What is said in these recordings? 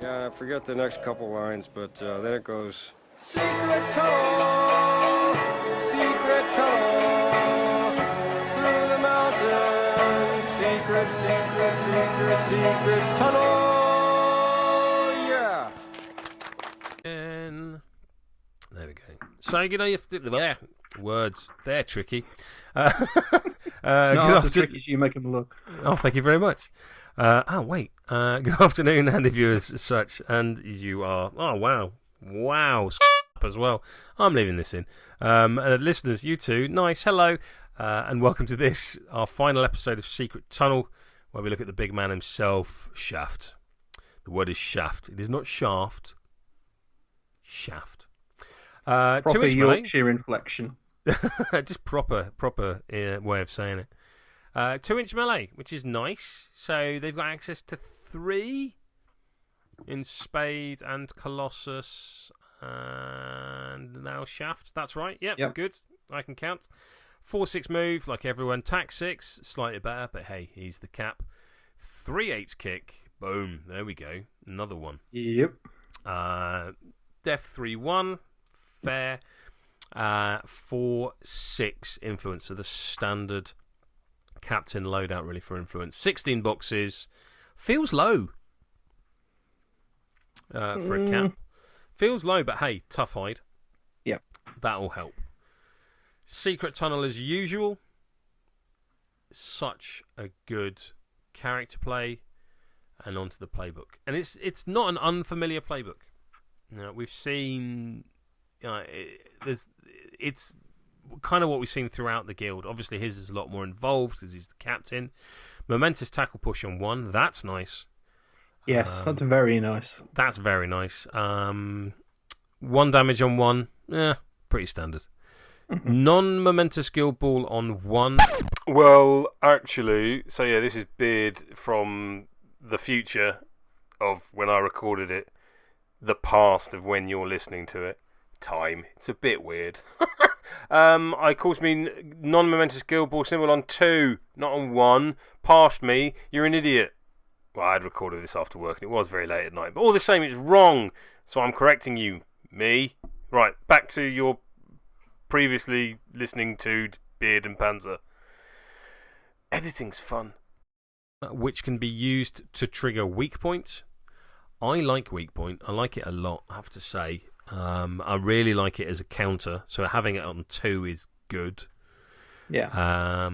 Yeah, I forget the next couple lines, but then it goes, secret tunnel, through the mountains, secret tunnel, yeah. And there we go. So, you have to do words. They're tricky. Not as tricky as you make them look. Oh, thank you very much. Wait. Good afternoon, handy viewers, as such. And you are... Oh, wow. Wow. As well. I'm leaving this in. Listeners, you too. Nice. Hello. And welcome to this, our final episode of Secret Tunnel, where we look at the big man himself, Shaft. The word is shaft. It is not shaft. Shaft. Proper Yorkshire inflection. Just proper way of saying it. 2-inch melee, which is nice. So they've got access to 3 in Spade and Colossus and now Shaft. That's right. Yep. Good. I can count. 4-6 move, like everyone. Tack 6, slightly better, but hey, he's the cap. 3-8 kick. Boom. There we go. Another one. Yep. Def 3-1. Fair. 4-6 influence. So the standard captain loadout really for influence. 16 boxes. Feels low for a cap. Feels low, but hey, tough hide. Yep. That'll help. Secret Tunnel as usual. Such a good character play. And onto the playbook. And it's not an unfamiliar playbook. We've seen... it's kind of what we've seen throughout the guild. Obviously, his is a lot more involved because he's the captain. Momentous tackle push on 1. That's nice. Yes, that's very nice. That's very nice. 1 damage on 1. Pretty standard. Non-momentous guild ball on 1. Well, actually, so yeah, this is Beard from the future of when I recorded it. The past of when you're listening to it. Time. It's a bit weird. I calls me non-momentous guild ball symbol on 2, not on 1. Past me, you're an idiot. Well, I had recorded this after work and it was very late at night, but all the same, it's wrong. So I'm correcting you, me. Right, back to your previously listening to Beard and Panzer. Editing's fun. Which can be used to trigger weak point. I like weak point. I like it a lot, I have to say. I really like it as a counter, so having it on 2 is good. Yeah.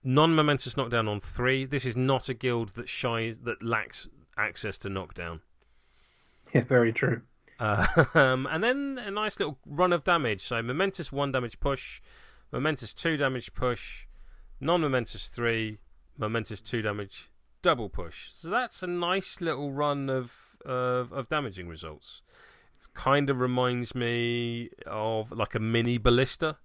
Non-momentous knockdown on 3. This is not a guild that lacks access to knockdown. Yeah, very true. And then a nice little run of damage. So momentous 1 damage push, momentous 2 damage push, non-momentous 3, momentous 2 damage double push. So that's a nice little run of damaging results. It kind of reminds me of like a mini ballista,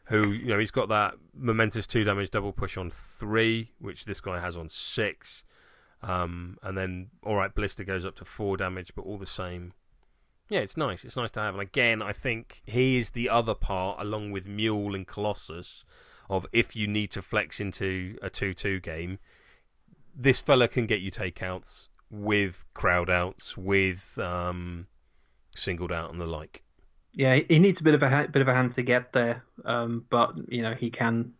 who, he's got that momentous 2 damage double push on 3, which this guy has on 6. And then, alright, ballista goes up to 4 damage, but all the same. Yeah, it's nice. It's nice to have. And again, I think he is the other part, along with Mule and Colossus, of if you need to flex into a 2-2 game, this fella can get you takeouts with crowd outs, with singled out and the like. Yeah, he needs a bit of a hand to get there, but he can.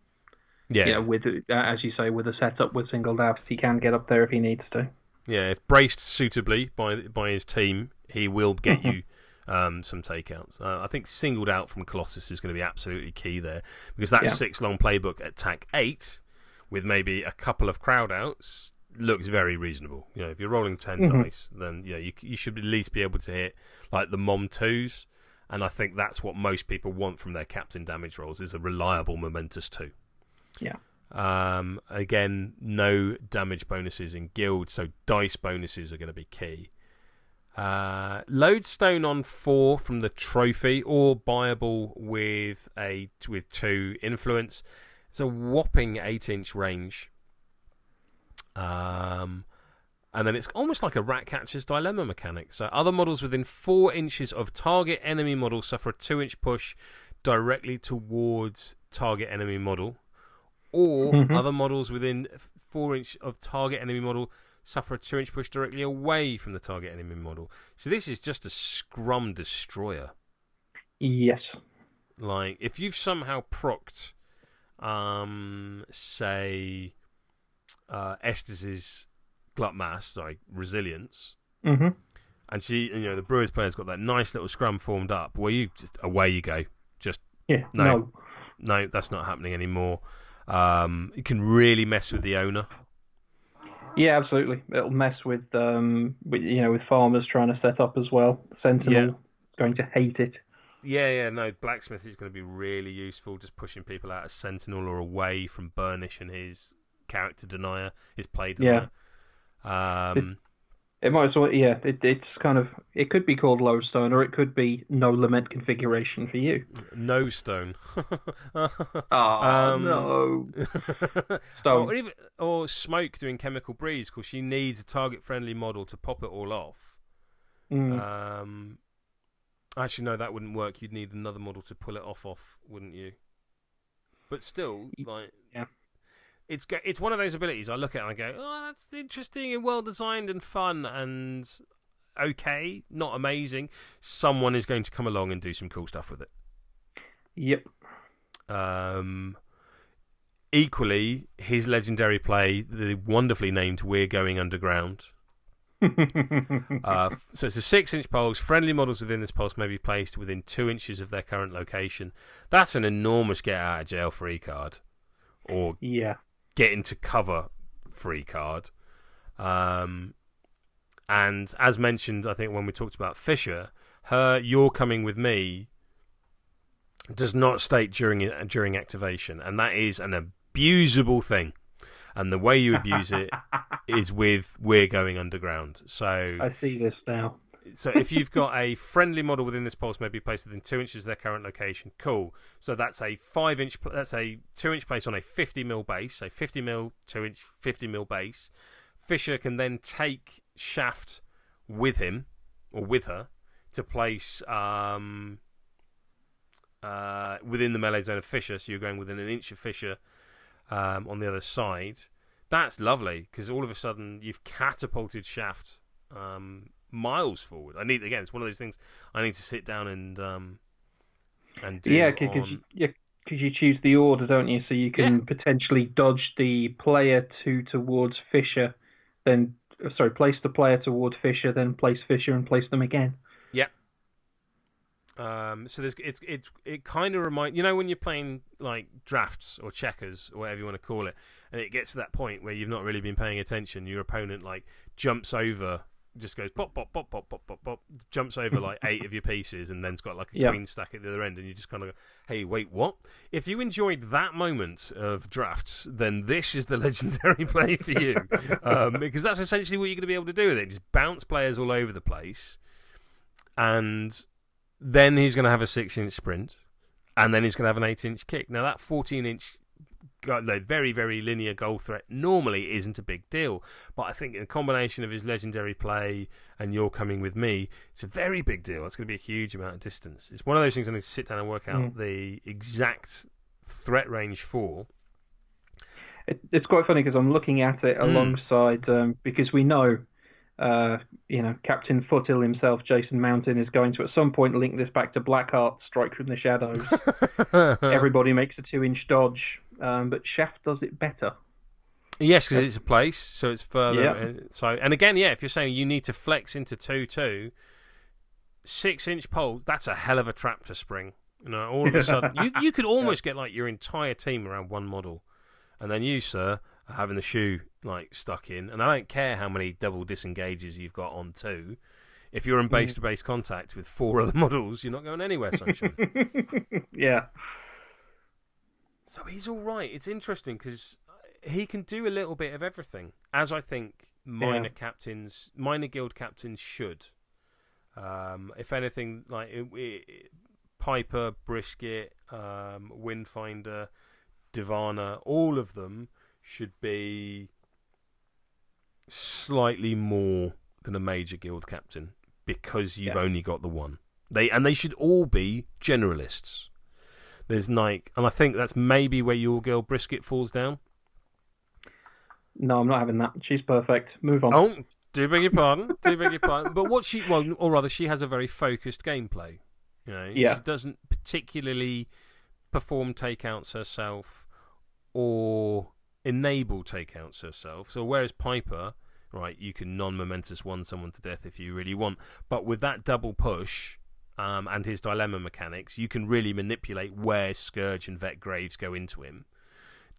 Yeah, with as you say, with a setup with singled out, he can get up there if he needs to. Yeah, if braced suitably by his team, he will get you some takeouts. I think singled out from Colossus is going to be absolutely key there, because that 6-long playbook at tack 8 with maybe a couple of crowd outs looks very reasonable. If you're rolling 10 dice, then you should at least be able to hit like the Mom 2s, and I think that's what most people want from their captain damage rolls, is a reliable momentous 2. Yeah. Again, no damage bonuses in guild, so dice bonuses are going to be key. Lodestone on 4 from the trophy, or buyable with 2 influence. It's a whopping 8-inch range. And then it's almost like a Ratcatcher's Dilemma mechanic. So other models within 4 inches of target enemy model suffer a 2-inch push directly towards target enemy model. Or other models within 4 inch of target enemy model suffer a 2-inch push directly away from the target enemy model. So this is just a scrum destroyer. Yes. Like, if you've somehow procced, say, Estes' Glut Mass, resilience, mm-hmm. and the Brewers player's got that nice little scrum formed up, where away you go. Just, no, that's not happening anymore. It can really mess with the owner. Yeah, absolutely. It'll mess with farmers trying to set up as well. Sentinel is going to hate it. Yeah, no, Blacksmith is going to be really useful, just pushing people out of Sentinel or away from Burnish and his character denier, his play denier. It might as well, it's kind of, it could be called Lodestone, or it could be no lament configuration for you. No stone. No. Stone. Or Smoke doing Chemical Breeze, because she needs a target-friendly model to pop it all off. Actually, no, that wouldn't work. You'd need another model to pull it off, wouldn't you? But still, it's one of those abilities I look at and I go, oh, that's interesting and well designed and fun and okay, not amazing. Someone is going to come along and do some cool stuff with it. Yep. Equally, his legendary play, the wonderfully named We're Going Underground. So it's a 6-inch pulse. Friendly models within this pulse may be placed within 2 inches of their current location. That's an enormous get out of jail free card, or get into cover free card. And as mentioned, I think when we talked about Fisher, her "You're Coming With Me" does not state during activation, and that is an abusable thing. And the way you abuse it is with "We're Going Underground." So I see this now. So if you've got a friendly model within this pulse, may be placed within 2 inches of their current location. Cool. So that's a 5-inch. That's a 2-inch place on a 50mm base. A 50mm, 2-inch, 50mm base. Fisher can then take Shaft with him or with her to place within the melee zone of Fisher. So you're going within an inch of Fisher. On the other side, that's lovely because all of a sudden you've catapulted Shaft miles forward. It's one of those things I need to sit down and do. Yeah, because you choose the order, don't you? So you can potentially dodge the player towards Fisher, then place the player towards Fisher, then place Fisher and place them again. Yeah. So it kind of reminds when you're playing like drafts or checkers or whatever you want to call it, and it gets to that point where you've not really been paying attention. Your opponent jumps over, just goes pop pop pop pop pop pop pop, jumps over 8 of your pieces, and then's got a queen stack at the other end, and you just kind of go, hey, wait, what? If you enjoyed that moment of drafts, then this is the legendary play for you, because that's essentially what you're going to be able to do with it. Just bounce players all over the place, and then he's going to have a 6-inch sprint, and then he's going to have an 8-inch kick. Now, that 14-inch, very, very linear goal threat normally isn't a big deal, but I think in combination of his legendary play and You're Coming With Me, it's a very big deal. It's going to be a huge amount of distance. It's one of those things I need to sit down and work out the exact threat range for. It's quite funny because I'm looking at it alongside, because we know Captain Footill himself, Jason Mountain, is going to at some point link this back to Blackheart, Strike from the Shadows. Everybody makes a 2-inch dodge, but Shaft does it better. Yes, because it's a place, so it's further. Yeah. And again, if you're saying you need to flex into 2-2, 6-inch poles, that's a hell of a trap to spring. All of a sudden, you could almost get your entire team around one model, and then you, sir, are having the shoe stuck in, and I don't care how many double disengages you've got on 2. If you're in base-to-base contact with 4 other models, you're not going anywhere, sunshine. Yeah. So he's all right. It's interesting because he can do a little bit of everything, as I think minor guild captains should. If anything, Piper, Brisket, Windfinder, Divana, all of them should be slightly more than a major guild captain because you've only got the one. They should all be generalists. There's and I think that's maybe where your girl Brisket falls down. No, I'm not having that. She's perfect. Move on. Oh, do beg your pardon. Do beg your pardon. But what or rather, she has a very focused gameplay. You know, Yeah. She doesn't particularly perform takeouts herself or enable takeouts herself. So whereas Piper, right, you can non-momentous one someone to death if you really want. But with that double push and his dilemma mechanics, you can really manipulate where Scourge and Vet Graves go into him.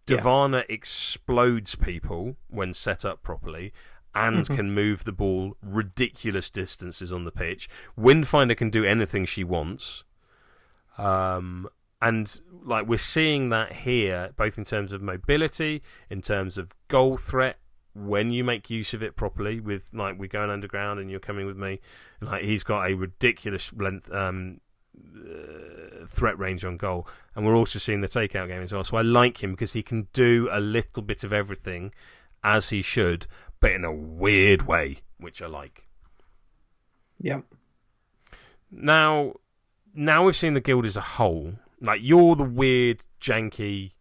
Divana explodes people when set up properly and can move the ball ridiculous distances on the pitch. Windfinder can do anything she wants. And like we're seeing that here, both in terms of mobility, in terms of goal threat, when you make use of it properly, with like we're going underground and you're coming with me, like he's got a ridiculous length threat range on goal, and we're also seeing the takeout game as well. So I like him because he can do a little bit of everything as he should, but in a weird way, which I like. Yeah. Now we've seen the guild as a whole. Like, you're the weird, janky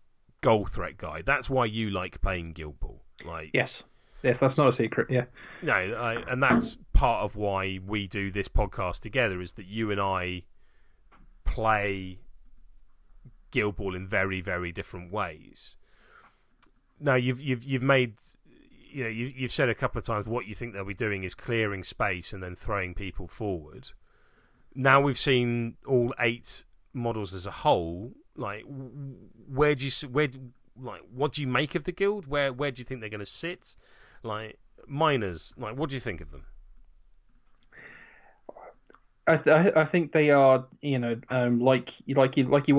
goal threat guy. That's why you like playing Guild Ball. Like, Yes, that's not a secret. Yeah. No, and that's part of why we do this podcast together, is that you and I play Guild Ball in very, very different ways. Now, you've made, you know, you've said a couple of times what you think they'll be doing is clearing space and then throwing people forward. Now we've seen all 8 models as a whole. Like, what do you make of the guild? Where do you think they're going to sit? Like, miners, like, what do you think of them? I think they are, you know, like you want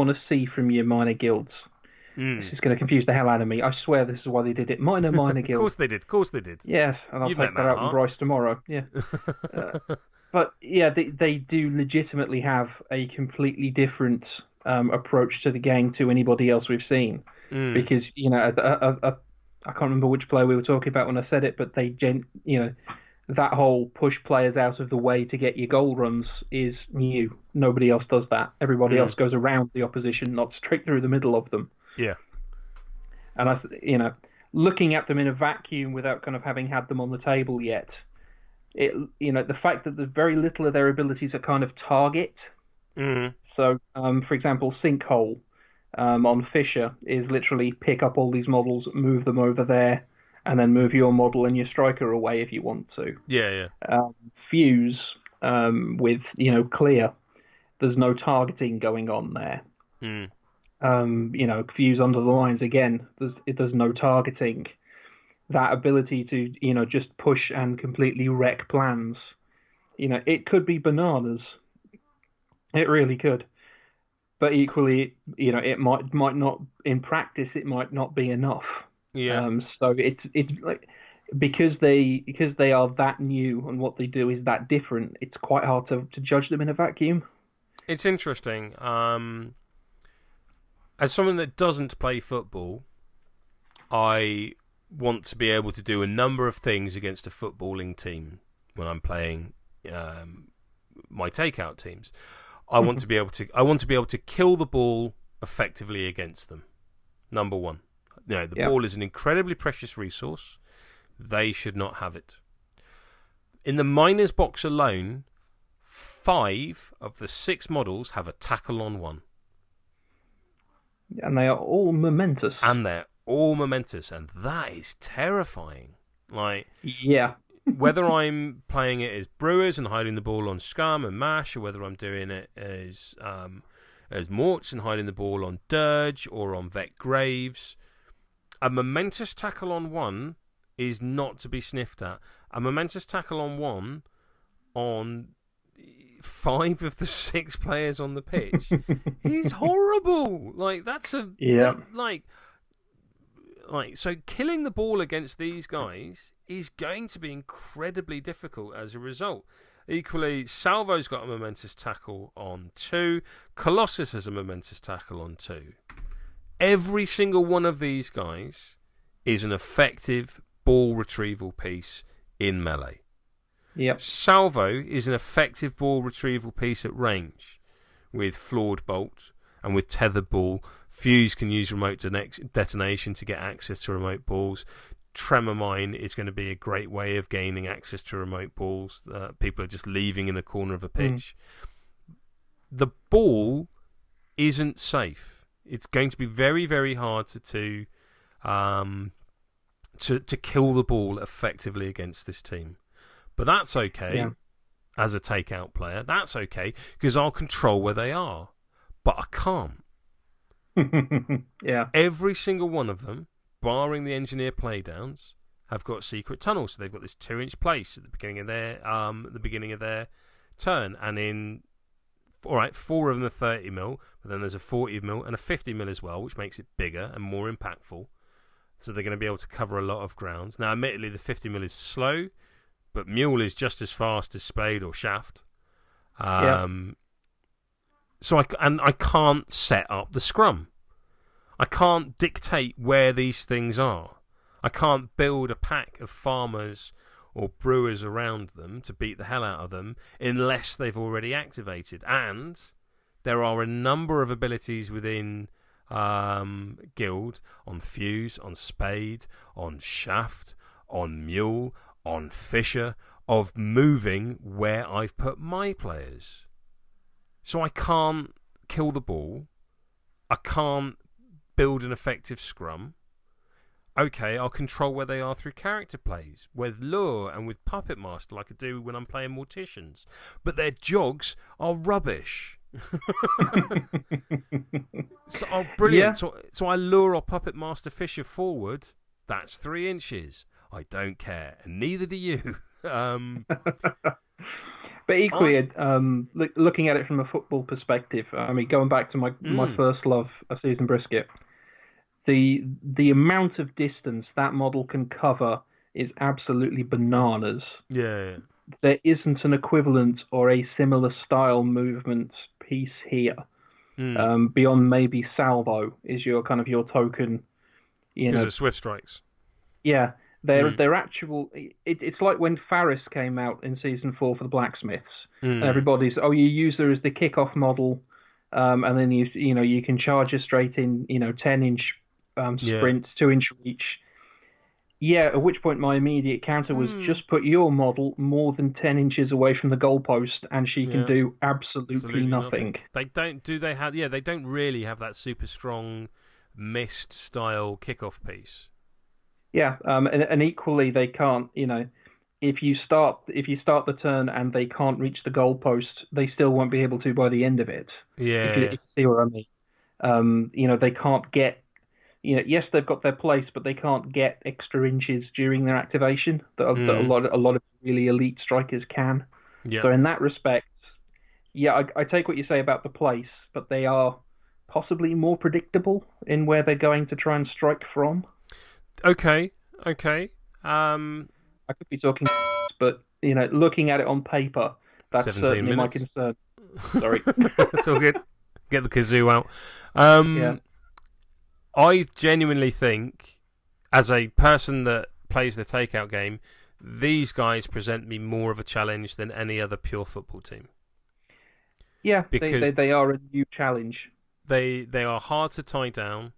to see from your minor guilds. This is going to confuse the hell out of me. I swear this is why they did it. Minor guilds. Of course they did. Yes, and I'll You've take met that Matt out with Bryce tomorrow. Yeah. But yeah, they do legitimately have a completely different approach to the game to anybody else we've seen. Because, you know, I can't remember which player we were talking about when I said it, but that whole push players out of the way to get your goal runs is new. Nobody else does that. Everybody else goes around the opposition, not straight through the middle of them. Yeah. And looking at them in a vacuum without kind of having had them on the table yet, the fact that there's very little of their abilities are kind of target. So, for example, Sinkhole on Fisher is literally pick up all these models, move them over there, and then move your model and your striker away if you want to. Yeah. Fuse with Clear, there's no targeting going on there. Fuse under the lines again. There's no targeting. That ability to just push and completely wreck plans. It could be bananas. It really could. But equally, it might not, in practice, it might not be enough. Yeah. So it's like, because they are that new and what they do is that different, it's quite hard to judge them in a vacuum. It's interesting. As someone that doesn't play football, I want to be able to do a number of things against a footballing team when I'm playing my takeout teams. I want to be able to kill the ball effectively against them. Number one. The ball is an incredibly precious resource. They should not have it. In the miners box alone, 5 of the 6 models have a tackle on 1. And they are all momentous. And that is terrifying. Like, yeah. Whether I'm playing it as Brewers and hiding the ball on Scum and Mash, or whether I'm doing it as Morts and hiding the ball on Dirge or on Vet Graves, a momentous tackle on 1 is not to be sniffed at. A momentous tackle on 1 on 5 of the 6 players on the pitch is horrible. Like, that's a... Yeah. So killing the ball against these guys is going to be incredibly difficult as a result. Equally, Salvo's got a momentous tackle on 2. Colossus has a momentous tackle on 2. Every single one of these guys is an effective ball retrieval piece in melee. Yep. Salvo is an effective ball retrieval piece at range with floored bolt and with tethered ball. Fuse can use remote detonation to get access to remote balls. Tremor Mine is going to be a great way of gaining access to remote balls. People are just leaving in a corner of a pitch. The ball isn't safe. It's going to be very, very hard to kill the ball effectively against this team. But that's okay as a takeout player. That's okay because I'll control where they are. But I can't. Yeah. Every single one of them, barring the engineer playdowns, have got secret tunnels. So they've got this 2-inch place at the beginning of their turn, and in 4 of them are 30 mil, but then there's a 40 mil and a 50 mil as well, which makes it bigger and more impactful. So they're going to be able to cover a lot of grounds. Now, admittedly, the 50 mil is slow, but Mule is just as fast as Spade or Shaft. So I can't set up the scrum. I can't dictate where these things are. I can't build a pack of farmers or brewers around them to beat the hell out of them unless they've already activated. And there are a number of abilities within Guild on Fuse, on Spade, on Shaft, on Mule, on Fisher, of moving where I've put my players. So I can't kill the ball. I can't build an effective scrum. Okay, I'll control where they are through character plays, with Lure and with Puppet Master, like I do when I'm playing Morticians. But their jogs are rubbish. Brilliant. Yeah. So I lure or Puppet Master Fisher forward. That's 3 inches. I don't care, and neither do you. But equally, looking at it from a football perspective, I mean, going back to my first love of Susan Brisket, the amount of distance that model can cover is absolutely bananas. Yeah. There isn't an equivalent or a similar style movement piece here. Beyond maybe Salvo is your token. Because of Swift Strikes. Yeah. They're actual. It's like when Faris came out in season 4 for the Blacksmiths. Everybody's you use her as the kickoff model, and then you can charge her straight in 10-inch sprints, 2-inch reach. Yeah, at which point my immediate counter was just put your model more than 10 inches away from the goalpost, and she can do absolutely nothing. They don't. Do they have? Yeah, they don't really have that super strong mist style kickoff piece. Yeah, and equally they can't. If you start the turn and they can't reach the goalpost, they still won't be able to by the end of it. Yeah. If you see what I mean. They can't get. Yes, they've got their place, but they can't get extra inches during their activation that a lot of really elite strikers can. Yeah. So in that respect, I take what you say about the place, but they are possibly more predictable in where they're going to try and strike from. Okay. I could be talking, but looking at it on paper, that's certainly my concern. Sorry, it's all good. Get the kazoo out. I genuinely think, as a person that plays the takeout game, these guys present me more of a challenge than any other pure football team. Yeah, because they are a new challenge. They are hard to tie down.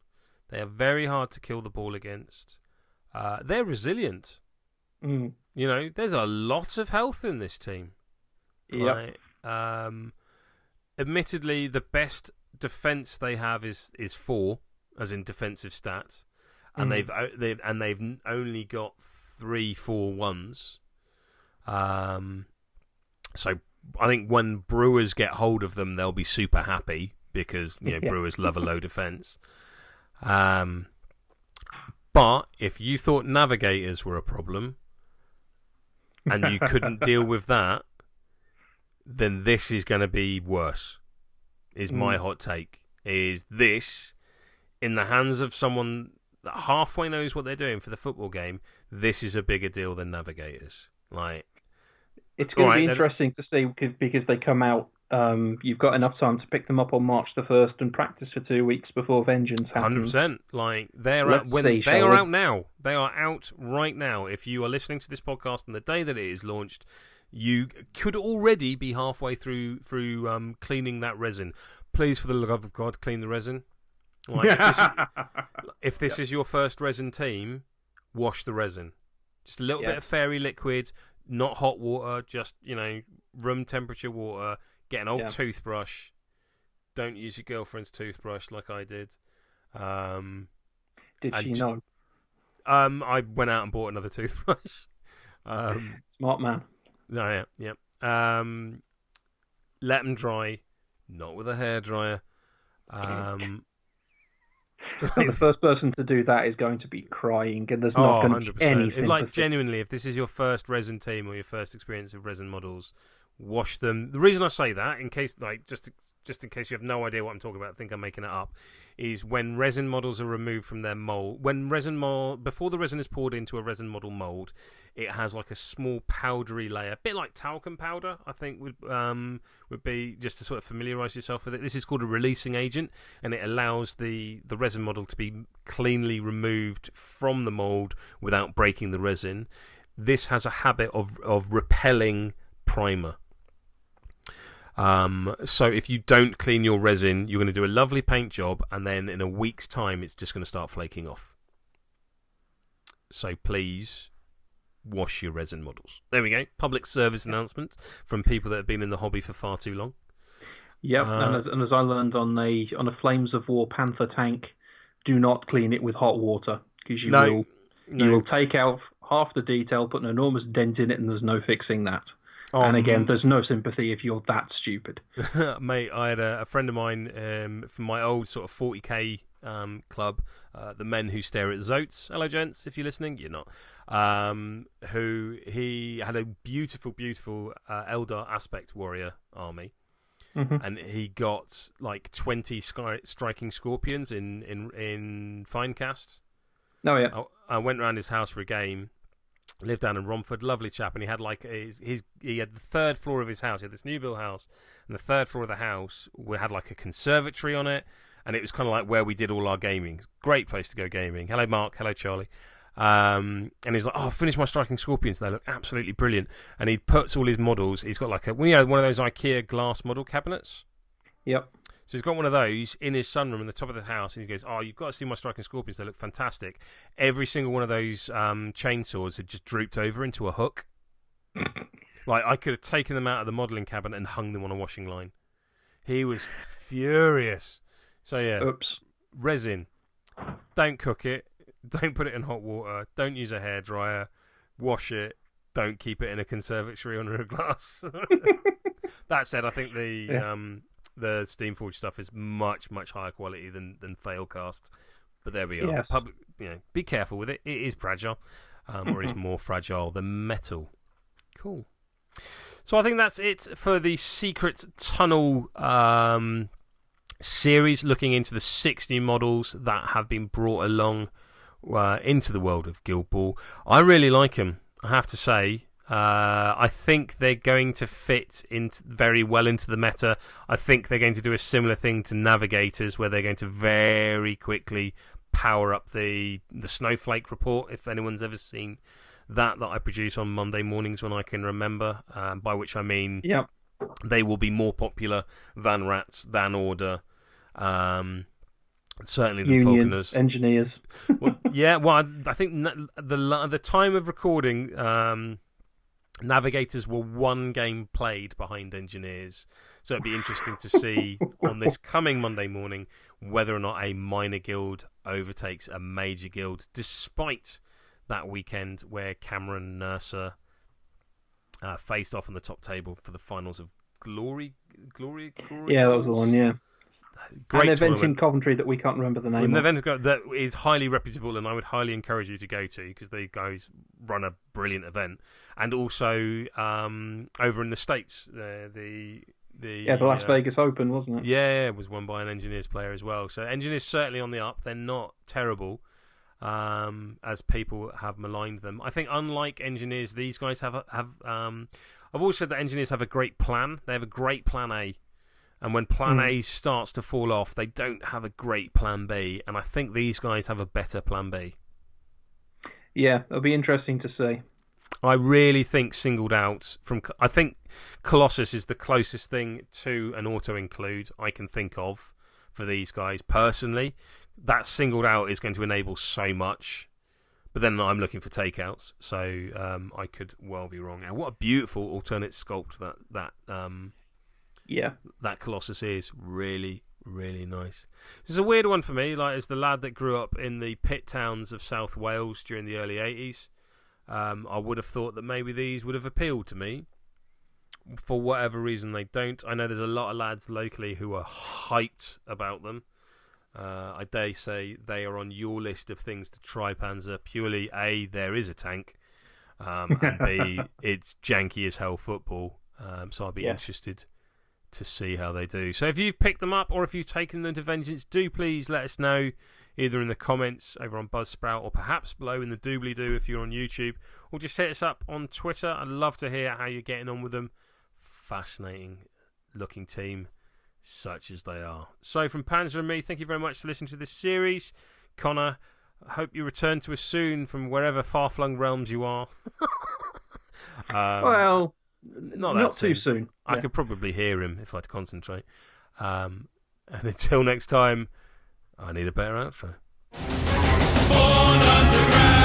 They are very hard to kill the ball against. They're resilient. There's a lot of health in this team. Yeah. Admittedly, the best defense they have is 4, as in defensive stats, and they've only got 3 4-1s. So I think when Brewers get hold of them, they'll be super happy because Brewers love a low defense. But if you thought Navigators were a problem and you couldn't deal with that, then this is going to be worse. Is my hot take. Is this, in the hands of someone that halfway knows what they're doing for the football game, this is a bigger deal than Navigators. It's going to be interesting to see because they come out. You've got enough time to pick them up on March the 1st and practice for 2 weeks before Vengeance happens. 100%. They are out now. They are out right now. If you are listening to this podcast on the day that it is launched, you could already be halfway through cleaning that resin. Please, for the love of God, clean the resin. If this is your first resin team, wash the resin. Just a little Yeah. bit of fairy liquid, not hot water, just, room temperature water. Get an old toothbrush. Don't use your girlfriend's toothbrush like I did. Did she know? I went out and bought another toothbrush. Smart man. No, yeah. Let them dry, not with a hairdryer. The first person to do that is going to be crying, and there's not going to be anything. Genuinely, if this is your first resin team or your first experience with resin models, wash them. The reason I say that, in case, just in case you have no idea what I'm talking about, think I'm making it up, is when resin models are removed from their mold. Before the resin is poured into a resin model mold, it has like a small powdery layer, a bit like talcum powder, I think would be, just to sort of familiarise yourself with it. This is called a releasing agent, and it allows the resin model to be cleanly removed from the mold without breaking the resin. This has a habit of repelling primer. So if you don't clean your resin, you're going to do a lovely paint job, and then in a week's time, it's just going to start flaking off. So please wash your resin models. There we go. Public service announcement from people that have been in the hobby for far too long. Yep, and as I learned on a Flames of War Panther tank, do not clean it with hot water, because you will take out half the detail, put an enormous dent in it, and there's no fixing that. And again, there's no sympathy if you're that stupid. Mate, I had a friend of mine from my old sort of 40k club, the Men Who Stare at Zoats. Hello, gents, if you're listening. You're not. Who he had a beautiful, beautiful Eldar Aspect Warrior army. Mm-hmm. And he got like 20 striking scorpions in Finecast. Oh, yeah. I went round his house for a game. Lived down in Romford, lovely chap, and he had like he had the third floor of his house. He had this new built house, and the third floor of the house we had like a conservatory on it, and it was kind of like where we did all our gaming. Great place to go gaming. Hello, Mark. Hello, Charlie. And he's like, "Oh, I've finished my striking scorpions. They look absolutely brilliant." And he puts all his models. He's got like one of those IKEA glass model cabinets. Yep. So he's got one of those in his sunroom in the top of the house, and he goes, "Oh, you've got to see my striking scorpions. They look fantastic." Every single one of those chainsaws had just drooped over into a hook. Like, I could have taken them out of the modelling cabinet and hung them on a washing line. He was furious. So, yeah. Oops. Resin. Don't cook it. Don't put it in hot water. Don't use a hairdryer. Wash it. Don't keep it in a conservatory under a glass. That said, I think the Steamforged stuff is much, much higher quality than Failcast. But there we are. Yes. Be careful with it. It is fragile. Or it's more fragile than metal. Cool. So I think that's it for the Secret Tunnel series, looking into the 6 new models that have been brought along into the world of Guild Ball. I really like them, I have to say. I think they're going to fit very well into the meta. I think they're going to do a similar thing to Navigators, where they're going to very quickly power up the Snowflake report, if anyone's ever seen that I produce on Monday mornings when I can remember, by which I mean they will be more popular than Rats, than Order, certainly than Union, Falconers. Engineers. I think the time of recording, Navigators were 1 game played behind Engineers, so it'd be interesting to see on this coming Monday morning whether or not a minor guild overtakes a major guild, despite that weekend where Cameron Nurser faced off on the top table for the finals of Glory. Yeah, that was the one. Yeah. Great an event tournament in Coventry that we can't remember the name of. An event that is highly reputable, and I would highly encourage you to go to, because they guys run a brilliant event. And also over in the States, the Las Vegas Open, wasn't it? Yeah, it was won by an Engineers player as well. So Engineers certainly on the up. They're not terrible, as people have maligned them. I think unlike Engineers, these guys have I've always said that Engineers have a great plan. They have a great plan A. And when plan A starts to fall off, they don't have a great plan B. And I think these guys have a better plan B. Yeah, it'll be interesting to see. I really think singled out I think Colossus is the closest thing to an auto-include I can think of for these guys. Personally, that singled out is going to enable so much. But then I'm looking for takeouts, so I could well be wrong. And what a beautiful alternate sculpt that Colossus is. Really, really nice. This is a weird one for me. Like, as the lad that grew up in the pit towns of South Wales during the early 80s, I would have thought that maybe these would have appealed to me. For whatever reason, they don't. I know there's a lot of lads locally who are hyped about them. I dare say they are on your list of things to try, Panzer. Purely, A, there is a tank, and B, it's janky as hell football. So I'd be interested to see how they do. So if you've picked them up or if you've taken them to Vengeance, do please let us know, either in the comments over on Buzzsprout or perhaps below in the doobly-doo if you're on YouTube, or just hit us up on Twitter. I'd love to hear how you're getting on with them. Fascinating looking team, such as they are. So from Panzer and me, thank you very much for listening to this series. Connor, I hope you return to us soon from wherever far-flung realms you are. Well, not too soon. I could probably hear him if I'd concentrate. And until next time, I need a better outro. Born underground.